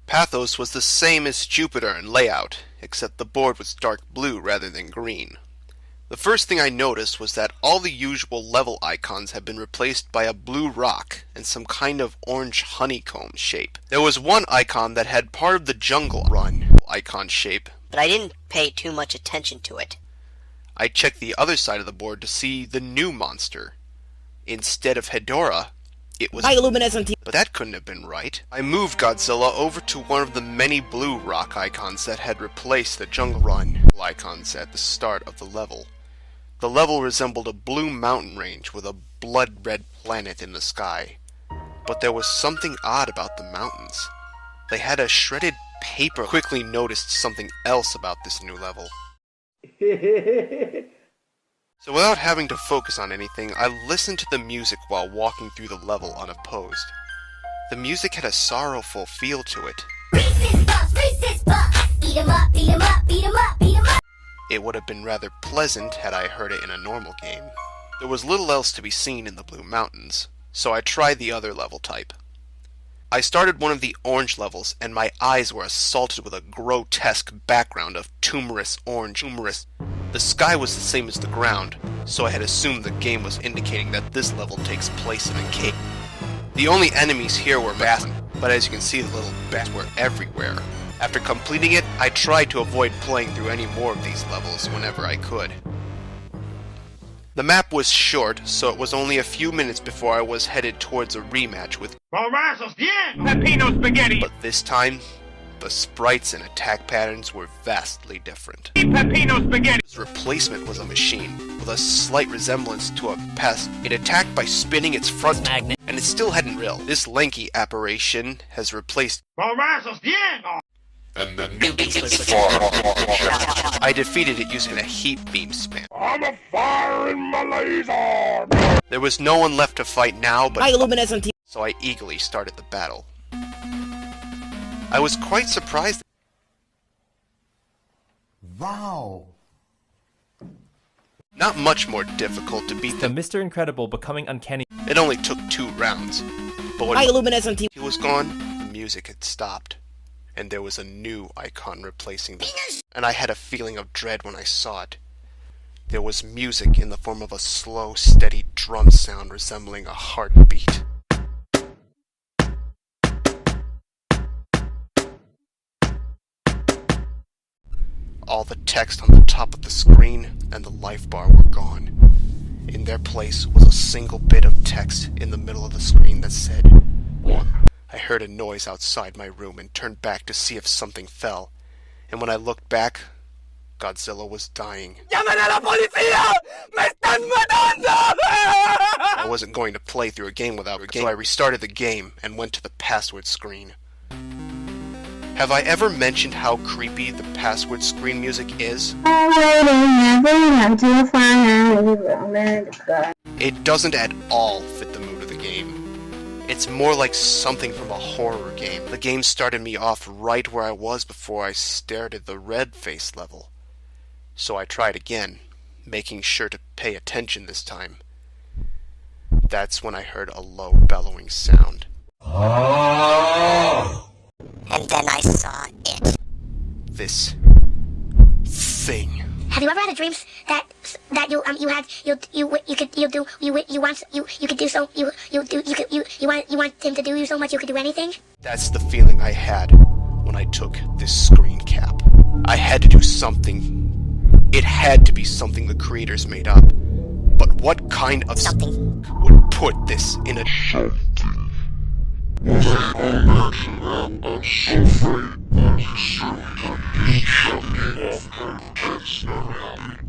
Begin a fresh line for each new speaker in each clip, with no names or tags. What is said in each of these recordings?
Pathos was the same as Jupiter in layout, except the board was dark blue rather than green. The first thing I noticed was that all the usual level icons had been replaced by a blue rock and some kind of orange honeycomb shape. There was one icon that had part of the jungle run icon shape,
but I didn't pay too much attention to it.
I checked the other side of the board to see the new monster. Instead of Hedorah, it was
bioluminescent.
But that couldn't have been right. I moved Godzilla over to one of the many blue rock icons that had replaced the jungle run icons at the start of the level. The level resembled a blue mountain range with a blood-red planet in the sky. But there was something odd about the mountains. They had a shredded paper. I quickly noticed something else about this new level. So without having to focus on anything, I listened to the music while walking through the level unopposed. The music had a sorrowful feel to it. It would have been rather pleasant had I heard it in a normal game. There was little else to be seen in the Blue Mountains, so I tried the other level type. I started one of the orange levels, and my eyes were assaulted with a grotesque background of tumorous orange. The sky was the same as the ground, so I had assumed the game was indicating that this level takes place in a cave. The only enemies here were bats, but as you can see, the little bats were everywhere. After completing it, I tried to avoid playing through any more of these levels whenever I could. The map was short, so it was only a few minutes before I was headed towards a rematch with
Pepino spaghetti.
But this time, the sprites and attack patterns were vastly different.
Pepino spaghetti.
Its replacement was a machine, with a slight resemblance to a pest. It attacked by spinning its front magnet, and it still hadn't real. This lanky apparition has replaced
and then
I defeated it using a heat beam spam.
I'm a fire in my laser.
There was no one left to fight now, but
Bioluminescent.
so I eagerly started the battle. I was quite surprised.
Wow.
Not much more difficult to beat
The
than
Mr. Incredible becoming uncanny.
It only took 2 rounds. But when
Bioluminescent.
he was gone, the music had stopped. And there was a new icon replacing them. And I had a feeling of dread when I saw it. There was music in the form of a slow, steady drum sound resembling a heartbeat. All the text on the top of the screen and the life bar were gone. In their place was a single bit of text in the middle of the screen that said, 1. I heard a noise outside my room and turned back to see if something fell. And when I looked back, Godzilla was dying. I wasn't going to play through a game without a game, so I restarted the game and went to the password screen. Have I ever mentioned how creepy the password screen music is? It doesn't at all fit the mood of the game. It's more like something from a horror game. The game started me off right where I was before I stared at the red face level. So I tried again, making sure to pay attention this time. That's when I heard a low bellowing sound.
And then I saw it.
This thing.
Have you ever had a dream that you want him to do you so much you could do anything?
That's the feeling I had when I took this screen cap. I had to do something. It had to be something the creators made up. But what kind of something would put this in a
Something was an own accident and so afraid that his secret is jumping off her text never happened.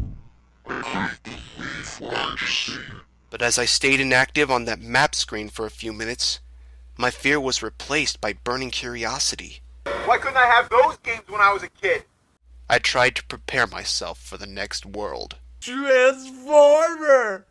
I couldn't believe what I just seen.
But as I stayed inactive on that map screen for a few minutes, my fear was replaced by burning curiosity.
Why couldn't I have those games when I was a kid?
I tried to prepare myself for the next world.
Transformer!